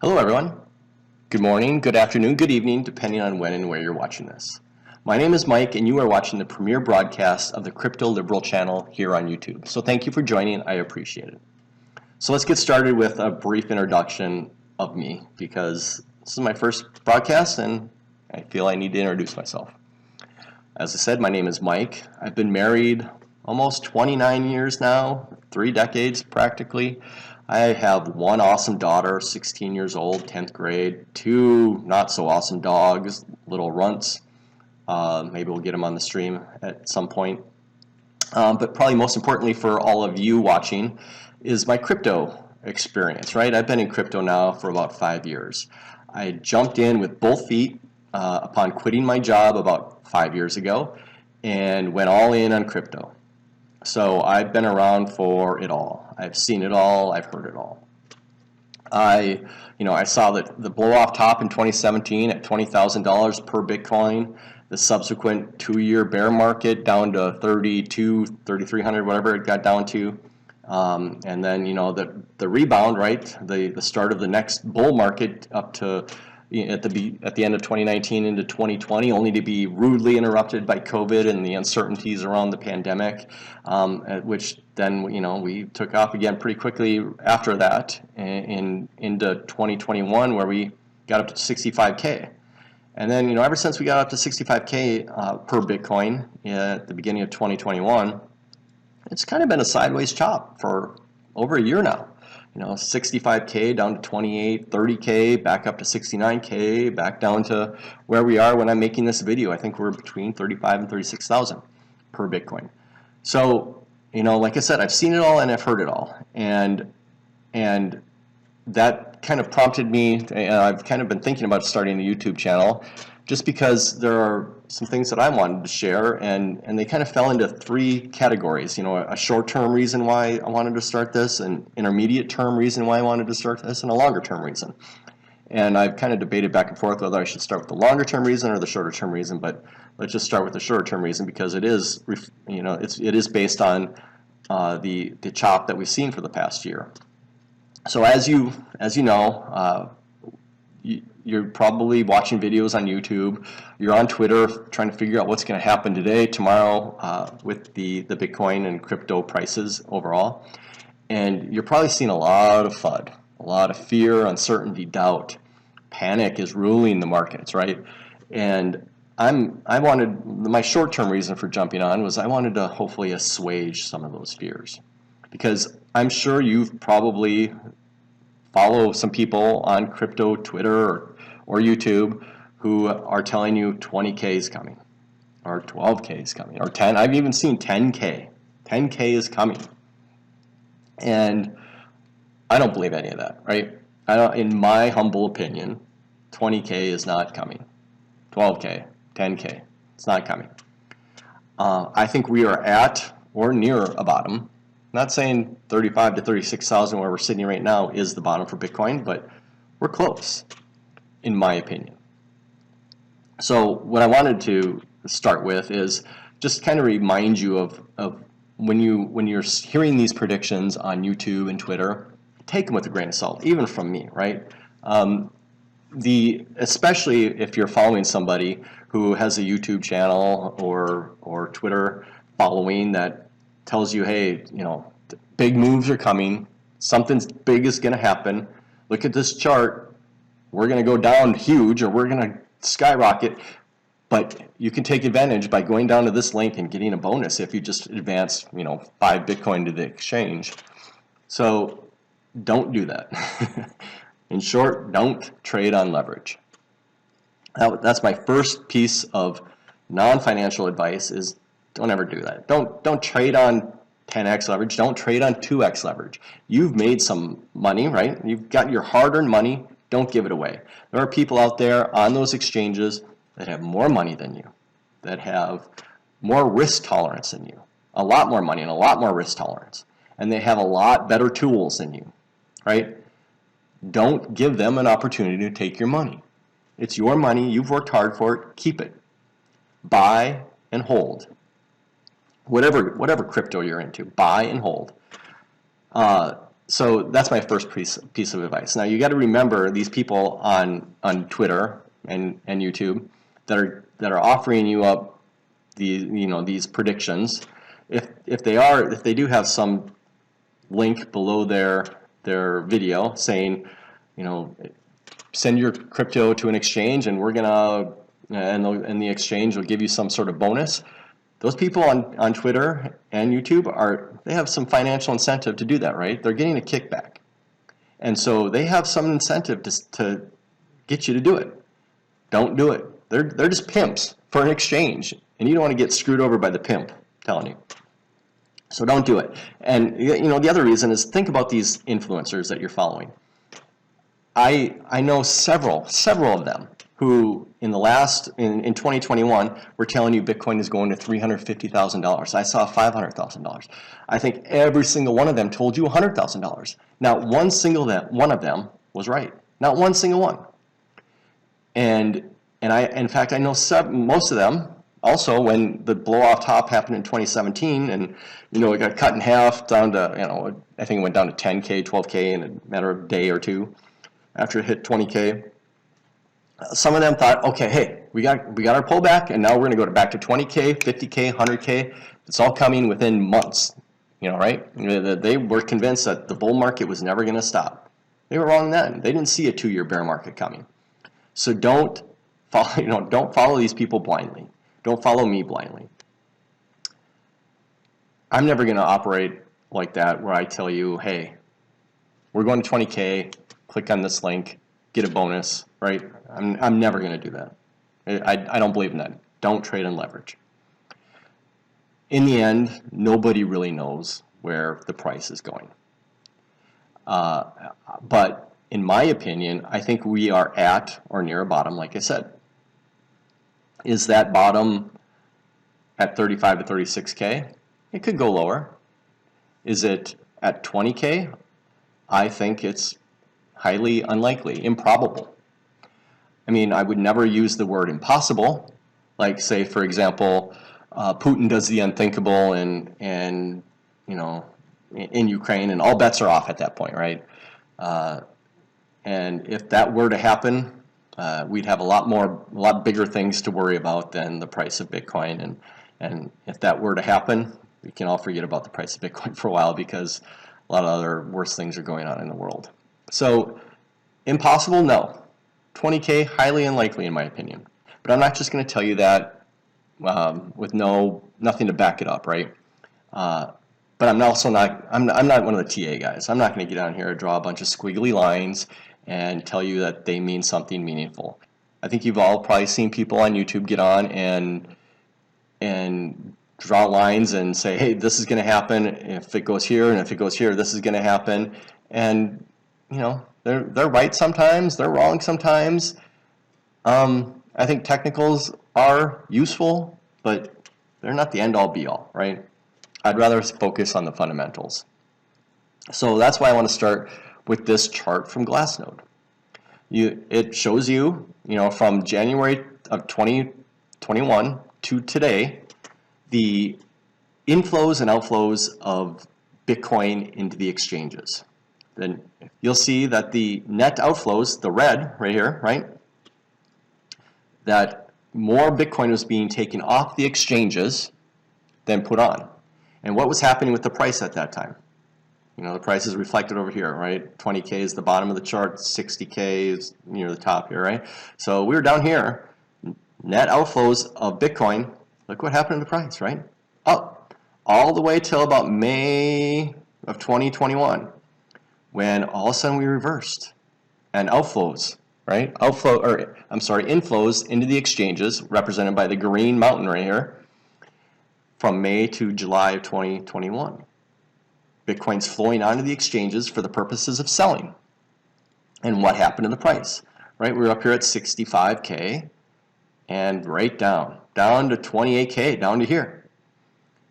Hello everyone. Good morning, good afternoon, good evening, depending on when and where you're watching this. My name is Mike and you are watching the premiere broadcast of the Crypto Liberal channel here on YouTube. So thank you for joining, I appreciate it. So let's get started with a brief introduction of me because this is my first broadcast and I feel I need to introduce myself. As I said, my name is Mike. I've been married almost 29 years now, 3 decades practically. I have one awesome daughter, 16 years old, 10th grade, 2 not so awesome dogs, little runts. Maybe we'll get them on the stream at some point. But probably most importantly for all of you watching is my crypto experience, right? I've been in crypto now for about 5 years. I jumped in with both feet upon quitting my job about 5 years ago and went all in on crypto. So I've been around for it all. I've seen it all. I've heard it all. I saw the blow off top in 2017 at $20,000 per Bitcoin. The subsequent 2-year bear market down to 3,300, whatever it got down to. And then the rebound, right? The start of the next bull market up to at the end of 2019 into 2020, only to be rudely interrupted by COVID and the uncertainties around the pandemic, which then we took off again pretty quickly after that into 2021, where we got up to 65K. And then ever since we got up to 65K per Bitcoin at the beginning of 2021, it's kind of been a sideways chop for over a year now. 65K down to 28, 30K, back up to 69K, back down to where we are when I'm making this video. I think we're between 35 and 36,000 per Bitcoin. So, like I said, I've seen it all and I've heard it all. And that kind of prompted me, I've kind of been thinking about starting a YouTube channel just because there are some things that I wanted to share, and they kind of fell into 3 categories. A short-term reason why I wanted to start this, an intermediate-term reason why I wanted to start this, and a longer-term reason. And I've kind of debated back and forth whether I should start with the longer-term reason or the shorter-term reason, but let's just start with the shorter-term reason because it is, it is based on the chop that we've seen for the past year. So as you know, you're probably watching videos on YouTube, you're on Twitter trying to figure out what's going to happen today, tomorrow with the Bitcoin and crypto prices overall. And you're probably seeing a lot of FUD, a lot of fear, uncertainty, doubt. Panic is ruling the markets, right? And my short-term reason for jumping on was I wanted to hopefully assuage some of those fears. Because I'm sure you've probably follow some people on crypto Twitter or YouTube who are telling you 20K is coming, or 12K is coming, or 10. I've even seen 10K. 10K is coming. And I don't believe any of that, right? In my humble opinion, 20K is not coming. 12K, 10K, it's not coming. I think we are at or near a bottom. Not saying 35 to 36,000 where we're sitting right now is the bottom for Bitcoin, but we're close, in my opinion. So what I wanted to start with is just kind of remind you of when you're hearing these predictions on YouTube and Twitter, take them with a grain of salt, even from me, right? Especially if you're following somebody who has a YouTube channel or Twitter following that tells you, hey, big moves are coming, something big is going to happen, look at this chart, we're going to go down huge or we're going to skyrocket, but you can take advantage by going down to this link and getting a bonus if you just advance 5 Bitcoin to the exchange. So don't do that. In short, don't trade on leverage. That's my first piece of non-financial advice is don't ever do that. Don't trade on 10x leverage. Don't trade on 2x leverage. You've made some money, right? You've got your hard-earned money. Don't give it away. There are people out there on those exchanges that have more money than you, that have more risk tolerance than you, a lot more money and a lot more risk tolerance, and they have a lot better tools than you, right? Don't give them an opportunity to take your money. It's your money. You've worked hard for it. Keep it. Buy and hold. Whatever crypto you're into, buy and hold. So that's my first piece of advice. Now you got to remember these people on Twitter and YouTube that are offering you up these predictions. If they do have some link below their video saying, send your crypto to an exchange and we're gonna and the exchange will give you some sort of bonus. Those people on Twitter and YouTube they have some financial incentive to do that, right? They're getting a kickback. And so they have some incentive to get you to do it. Don't do it. They're just pimps for an exchange. And you don't want to get screwed over by the pimp, I'm telling you. So don't do it. And the other reason is think about these influencers that you're following. I know several of them who in 2021 were telling you Bitcoin is going to $350,000. I saw $500,000. I think every single one of them told you $100,000. Not one single one of them was right. Not one single one. And in fact I know most of them also, when the blow off top happened in 2017 and it got cut in half down to I think it went down to 10K, 12K in a matter of a day or two after it hit 20K. Some of them thought, okay, hey, we got our pullback, and now we're going to go back to 20K, 50K, 100K. It's all coming within months, right? They were convinced that the bull market was never going to stop. They were wrong then. They didn't see a 2-year bear market coming. So don't follow these people blindly. Don't follow me blindly. I'm never going to operate like that where I tell you, hey, we're going to 20K, click on this link, get a bonus, right? I'm never going to do that. I don't believe in that. Don't trade on leverage. In the end, nobody really knows where the price is going. But in my opinion, I think we are at or near a bottom, like I said. Is that bottom at 35 to 36K? It could go lower. Is it at 20K? I think it's highly unlikely, improbable. I mean, I would never use the word impossible. Like, say, for example, Putin does the unthinkable in Ukraine, and all bets are off at that point, right? And if that were to happen, we'd have a lot bigger things to worry about than the price of Bitcoin. And if that were to happen, we can all forget about the price of Bitcoin for a while because a lot of other worse things are going on in the world. So, impossible? No. 20K, highly unlikely in my opinion. But I'm not just going to tell you that with nothing to back it up, right? But I'm also not. I'm not one of the TA guys. I'm not going to get on here and draw a bunch of squiggly lines and tell you that they mean something meaningful. I think you've all probably seen people on YouTube get on and draw lines and say, hey, this is going to happen if it goes here, and if it goes here, this is going to happen. And they're right sometimes, they're wrong sometimes. I think technicals are useful, but they're not the end-all be-all, right? I'd rather focus on the fundamentals. So that's why I want to start with this chart from Glassnode. It shows you, from January of 2021 to today, the inflows and outflows of Bitcoin into the exchanges. Then you'll see that the net outflows, the red right here, right, that more Bitcoin was being taken off the exchanges than put on. And what was happening with the price at that time? The price is reflected over here, right? 20K is the bottom of the chart, 60K is near the top here, right? So we were down here, net outflows of Bitcoin. Look what happened to the price, right? Up all the way till about May of 2021, when all of a sudden we reversed, and outflows, right? Inflows into the exchanges, represented by the green mountain right here, from May to July of 2021. Bitcoin's flowing onto the exchanges for the purposes of selling. And what happened to the price? Right, we were up here at 65K, and right down to 28K, down to here.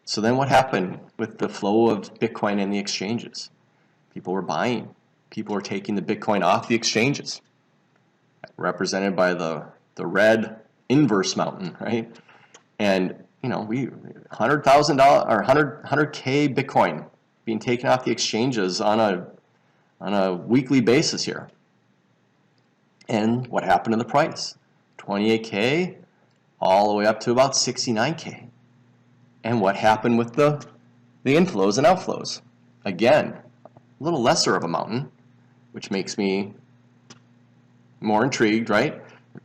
So then what happened with the flow of Bitcoin in the exchanges? People were buying. People were taking the Bitcoin off the exchanges, represented by the red inverse mountain, right? And we $100,000 or 100K Bitcoin being taken off the exchanges on a on a weekly basis here. And what happened to the price? 28K all the way up to about 69K. And what happened with the inflows and outflows? Again, a little lesser of a mountain, which makes me more intrigued, right?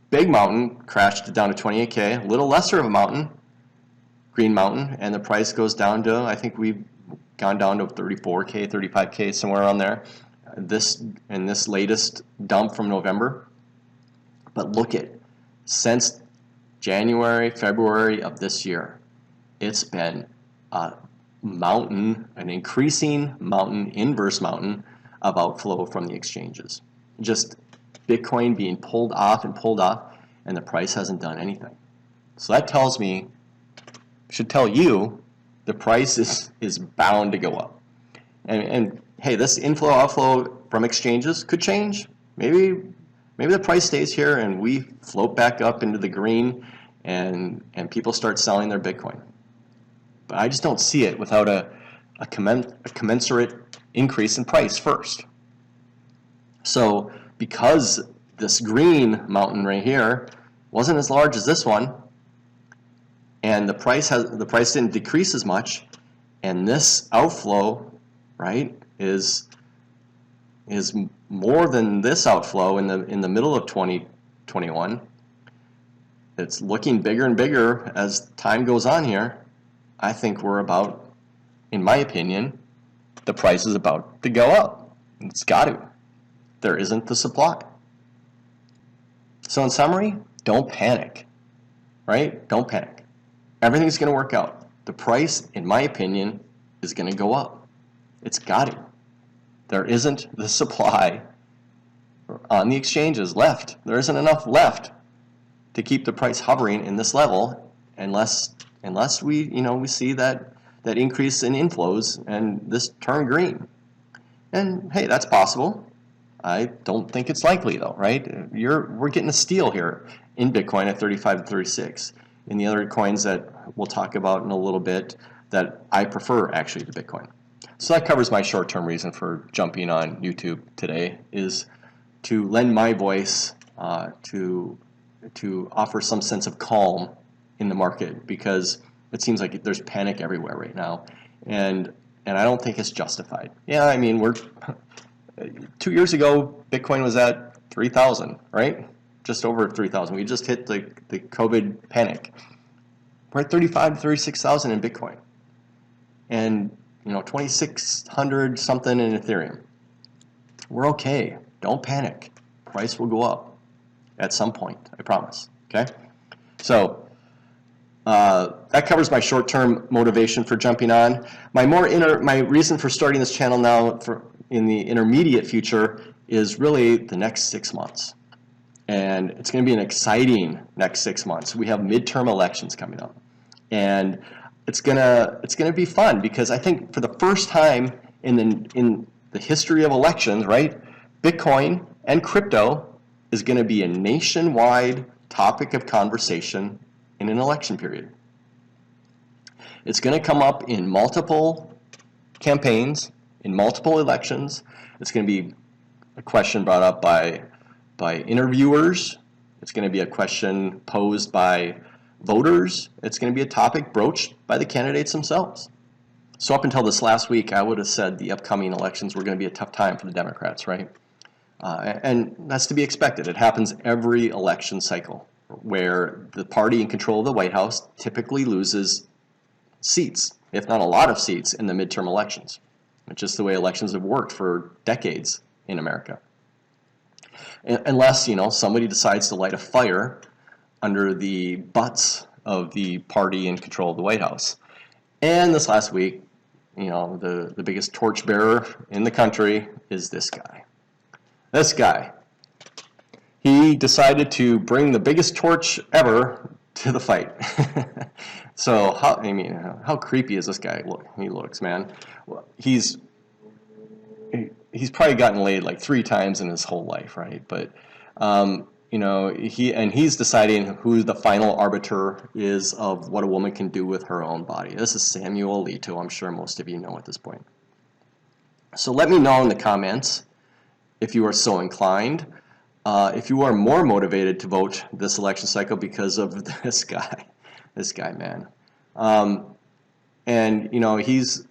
Big mountain crashed down to 28K, a little lesser of a mountain, green mountain, and the price goes down to, I think we've gone down to 34K, 35K, somewhere around there. This latest dump from November. But look at, since January, February of this year, it's been a mountain, an increasing mountain, inverse mountain of outflow from the exchanges. Just Bitcoin being pulled off, and the price hasn't done anything. So that tells me, should tell you, the price is bound to go up. And hey, this inflow outflow from exchanges could change. Maybe the price stays here and we float back up into the green, and people start selling their Bitcoin. But I just don't see it without a commensurate increase in price first. So because this green mountain right here wasn't as large as this one, and the price didn't decrease as much, and this outflow, right, is more than this outflow in the middle of 2021. It's looking bigger and bigger as time goes on here. I think we're about, in my opinion, the price is about to go up. It's got to. There isn't the supply. So in summary, don't panic, right? Don't panic. Everything's going to work out. The price, in my opinion, is going to go up. It's got to. There isn't the supply on the exchanges left. There isn't enough left to keep the price hovering in this level unless we see that increase in inflows and this turn green. And hey, that's possible. I don't think it's likely though, right? We're getting a steal here in Bitcoin at 35 to 36. In the other coins that we'll talk about in a little bit that I prefer actually to Bitcoin. So that covers my short-term reason for jumping on YouTube today, is to lend my voice to offer some sense of calm in the market, because it seems like there's panic everywhere right now, and I don't think it's justified. Yeah, I mean, 2 years ago Bitcoin was at 3,000, right? Just over 3,000. We just hit the COVID panic. We're at 35 to 36,000 in Bitcoin, and 2,600 something in Ethereum. We're okay. Don't panic. Price will go up at some point, I promise. Okay? So that covers my short-term motivation for jumping on. My reason for starting this channel now in the intermediate future is really the next 6 months. And it's going to be an exciting next 6 months. We have midterm elections coming up. And it's gonna be fun, because I think for the first time in the history of elections, right, Bitcoin and crypto is going to be a nationwide topic of conversation in an election period. It's going to come up in multiple campaigns, in multiple elections. It's going to be a question brought up by interviewers. It's going to be a question posed by voters. It's going to be a topic broached by the candidates themselves. So up until this last week, I would have said the upcoming elections were going to be a tough time for the Democrats, right? And that's to be expected. It happens every election cycle, where the party in control of the White House typically loses seats, if not a lot of seats, in the midterm elections. It's just the way elections have worked for decades in America. Unless, somebody decides to light a fire under the butts of the party in control of the White House. And this last week, the biggest torchbearer in the country is this guy. This guy. He decided to bring the biggest torch ever to the fight. So how creepy is this guy? He looks, man. He's probably gotten laid like 3 times in his whole life, right? But he's deciding who the final arbiter is of what a woman can do with her own body. This is Samuel Alito. I'm sure most of you know at this point. So let me know in the comments if you are so inclined, if you are more motivated to vote this election cycle because of this guy, man. And you know, he's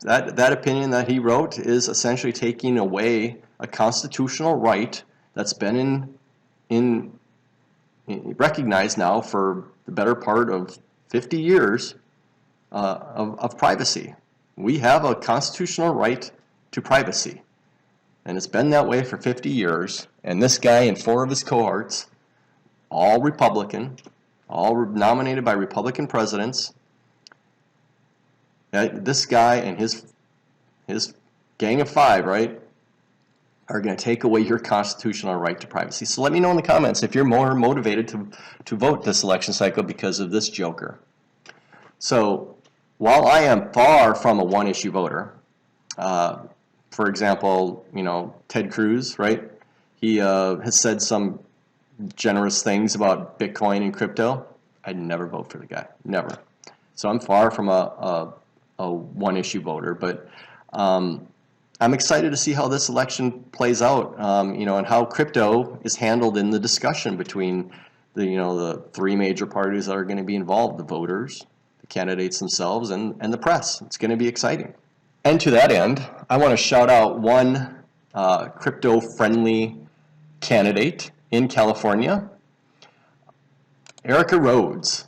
that opinion that he wrote is essentially taking away a constitutional right that's been in recognized now for the better part of 50 years of privacy. We have a constitutional right to privacy, and it's been that way for 50 years. And this guy and 4 of his cohorts, all Republican, all nominated by Republican presidents, this guy and his gang of 5, right, are going to take away your constitutional right to privacy. So let me know in the comments if you're more motivated to vote this election cycle because of this joker. So while I am far from a one-issue voter, for example, you know, Ted Cruz, right? He has said some generous things about Bitcoin and crypto. I'd never vote for the guy, never. So I'm far from a one-issue voter, but I'm excited to see how this election plays out, you know, and how crypto is handled in the discussion between the 3 major parties that are going to be involved: the voters, the candidates themselves, and the press. It's going to be exciting. And to that end, I want to shout out one crypto-friendly candidate in California, Erica Rhodes.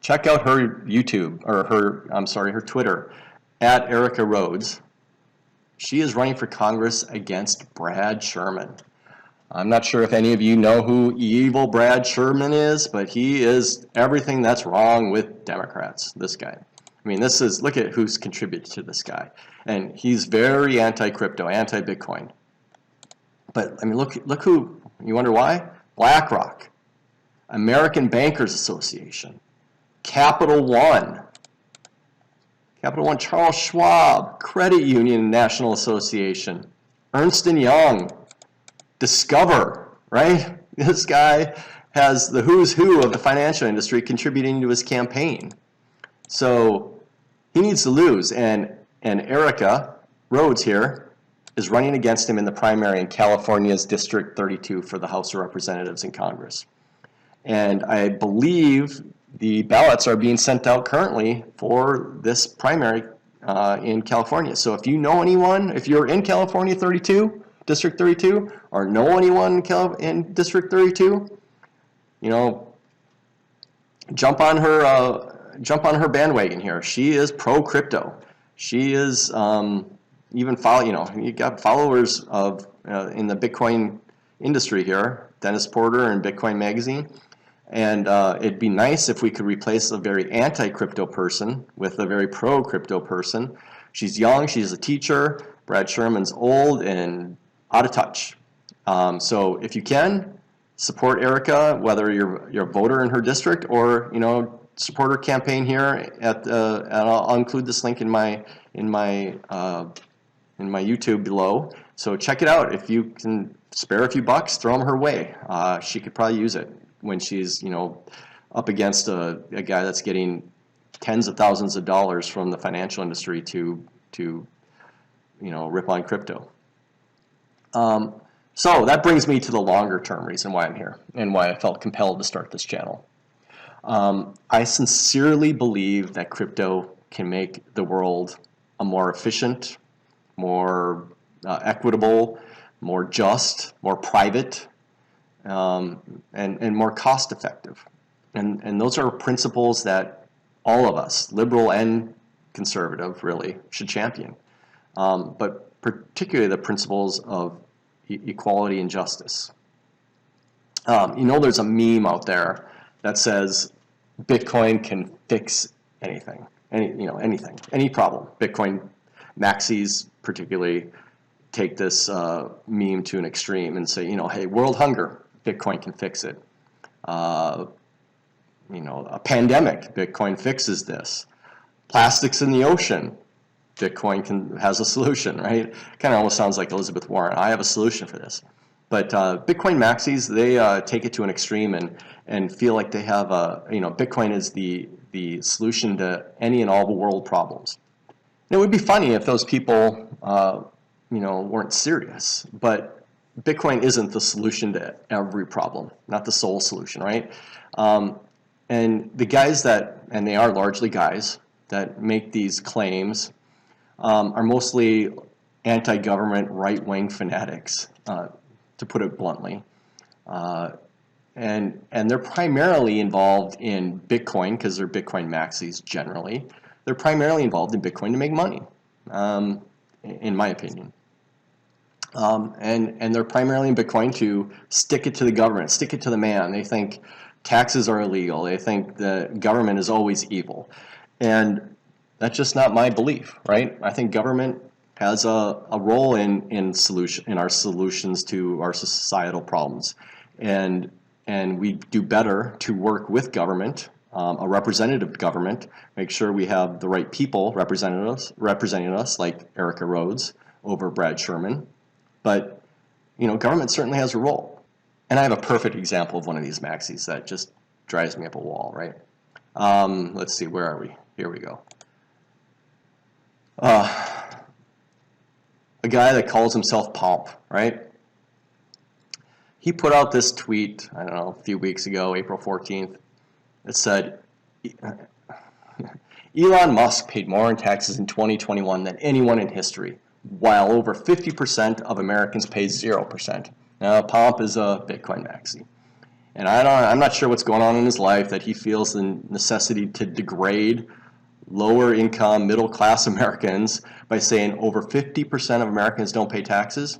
Check out her YouTube, or her Twitter, at Erica Rhodes. She is running for Congress against Brad Sherman. I'm not sure if any of you know who evil Brad Sherman is, but he is everything that's wrong with Democrats, this guy. I mean, look at who's contributed to this guy. And he's very anti-crypto, anti-Bitcoin. But, I mean, look who, you wonder why? BlackRock, American Bankers Association, Capital One, Charles Schwab, Credit Union National Association, Ernst & Young, Discover, right? This guy has the who's who of the financial industry contributing to his campaign. So he needs to lose, and Erica Rhodes here is running against him in the primary in California's District 32 for the House of Representatives in Congress. And I believe the ballots are being sent out currently for this primary in California. So if you know anyone, if you're in California 32, District 32, or know anyone in District 32, you know, jump on her bandwagon here. She is pro-crypto. She is even you got followers of in the Bitcoin industry here, Dennis Porter and Bitcoin Magazine. And it'd be nice if we could replace a very anti-crypto person with a very pro-crypto person. She's young, she's a teacher. Brad Sherman's old and out of touch. So if you can, support Erica, whether you're a voter in her district or, you know, support her campaign here and I'll include this link in my YouTube below. So check it out. If you can spare a few bucks, throw them her way. She could probably use it when she's, you know, up against a guy that's getting tens of thousands of dollars from the financial industry to you know, rip on crypto. So that brings me to the longer term reason why I'm here and why I felt compelled to start this channel. I sincerely believe that crypto can make the world a more efficient, more equitable, more just, more private, and more cost effective. And those are principles that all of us, liberal and conservative, really should champion. But particularly the principles of equality and justice. You know, there's a meme out there that says Bitcoin can fix anything, anything, any problem. Bitcoin maxis particularly take this meme to an extreme and say, you know, hey, world hunger, Bitcoin can fix it. You know, a pandemic, Bitcoin fixes this. Plastics in the ocean, Bitcoin has a solution, right? Kind of almost sounds like Elizabeth Warren. I have a solution for this. But Bitcoin maxis, they take it to an extreme and feel like they have Bitcoin is the solution to any and all the world problems. And it would be funny if those people weren't serious. But Bitcoin isn't the solution to every problem, not the sole solution, right? And the guys and they are largely guys that make these claims, are mostly anti-government right-wing fanatics, to put it bluntly. And they're primarily involved in Bitcoin because they're Bitcoin maxis generally. They're primarily involved in Bitcoin to make money, in my opinion. And they're primarily in Bitcoin to stick it to the government, stick it to the man. They think taxes are illegal. They think the government is always evil. And that's just not my belief, right? I think government has a role in our solutions to our societal problems. And we do better to work with government, a representative government, make sure we have the right people representing us, like Erica Rhodes over Brad Sherman. But, government certainly has a role. And I have a perfect example of one of these maxis that just drives me up a wall, right? Let's see, where are we? Here we go. A guy that calls himself Pomp, right? He put out this tweet, I don't know, a few weeks ago, April 14th. It said, Elon Musk paid more in taxes in 2021 than anyone in history, while over 50% of Americans paid 0%. Now, Pomp is a Bitcoin maxi. And I'm not sure what's going on in his life that he feels the necessity to degrade lower income, middle class Americans by saying over 50% of Americans don't pay taxes.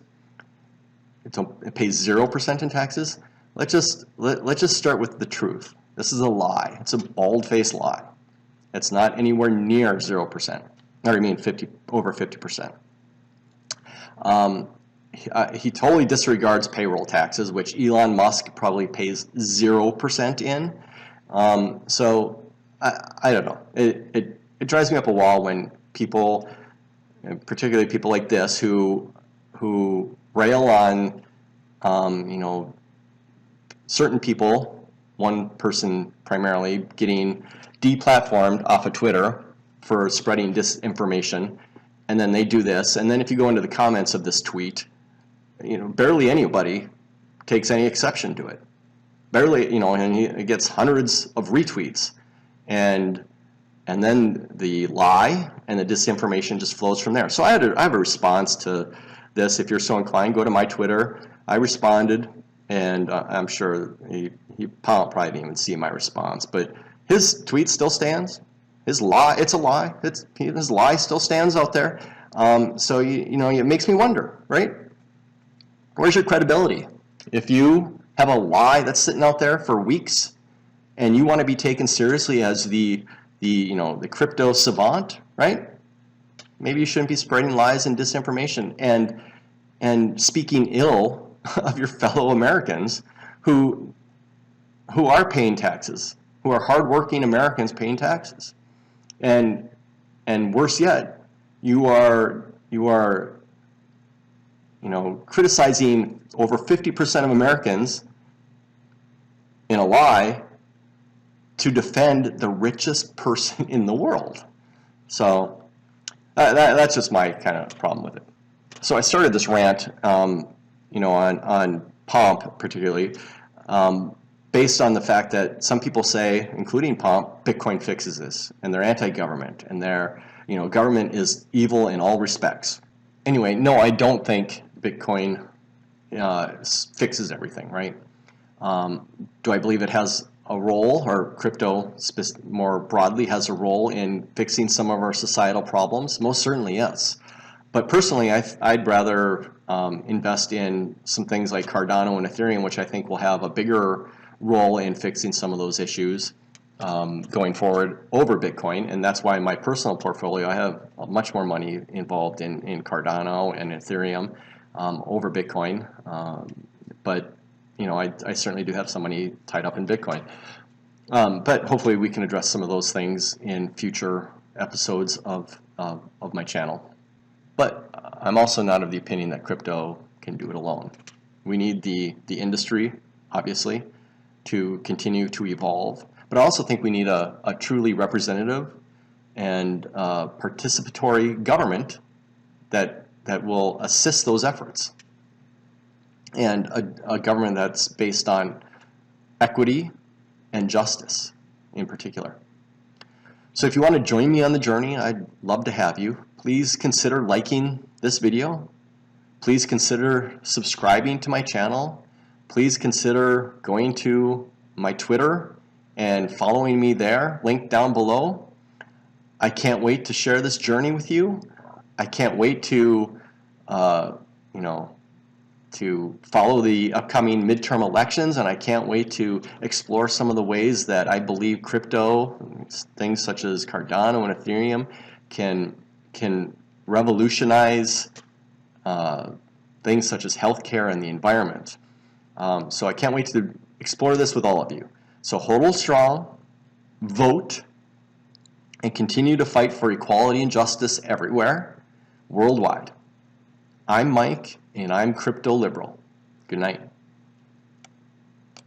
It pays 0% in taxes. Let's just start with the truth. This is a lie. It's a bald-faced lie. It's not anywhere near 0%. Over 50%. He totally disregards payroll taxes, which Elon Musk probably pays 0% in. So I don't know. It drives me up a wall when people, particularly people like this, who rail on, certain people, one person primarily, getting deplatformed off of Twitter for spreading disinformation, and then they do this. And then if you go into the comments of this tweet, barely anybody takes any exception to it. Barely, and he gets hundreds of retweets, and then the lie and the disinformation just flows from there. So I have a response to this. If you're so inclined, go to my Twitter. I responded, and I'm sure he probably didn't even see my response, but his tweet still stands. His lie, it's a lie. His lie still stands out there. So it makes me wonder, right? Where's your credibility? If you have a lie that's sitting out there for weeks, and you want to be taken seriously as the crypto savant, right? Maybe you shouldn't be spreading lies and disinformation and speaking ill of your fellow Americans who are paying taxes, who are hardworking Americans paying taxes. And worse yet, you are criticizing over 50% of Americans in a lie to defend the richest person in the world. So that's just my kind of problem with it. So I started this rant, on Pomp particularly, based on the fact that some people say, including Pomp, Bitcoin fixes this, and they're anti-government, and government is evil in all respects. Anyway, no, I don't think Bitcoin fixes everything, right? Do I believe it has a role, or crypto more broadly has a role in fixing some of our societal problems? Most certainly, yes. But personally, I'd rather invest in some things like Cardano and Ethereum, which I think will have a bigger role in fixing some of those issues going forward over Bitcoin. And that's why in my personal portfolio, I have much more money involved in Cardano and Ethereum over Bitcoin. But I certainly do have some money tied up in Bitcoin. But hopefully we can address some of those things in future episodes of my channel. But I'm also not of the opinion that crypto can do it alone. We need the industry, obviously, to continue to evolve. But I also think we need a truly representative and participatory government that that will assist those efforts, and a government that's based on equity and justice in particular. So if you want to join me on the journey, I'd love to have you. Please consider liking this video. Please consider subscribing to my channel. Please consider going to my Twitter and following me there, linked down below. I can't wait to share this journey with you. I can't wait to, to follow the upcoming midterm elections, and I can't wait to explore some of the ways that I believe crypto, things such as Cardano and Ethereum, can revolutionize things such as healthcare and the environment. So I can't wait to explore this with all of you. So hold strong, vote, and continue to fight for equality and justice everywhere, worldwide. I'm Mike, and I'm crypto liberal. Good night.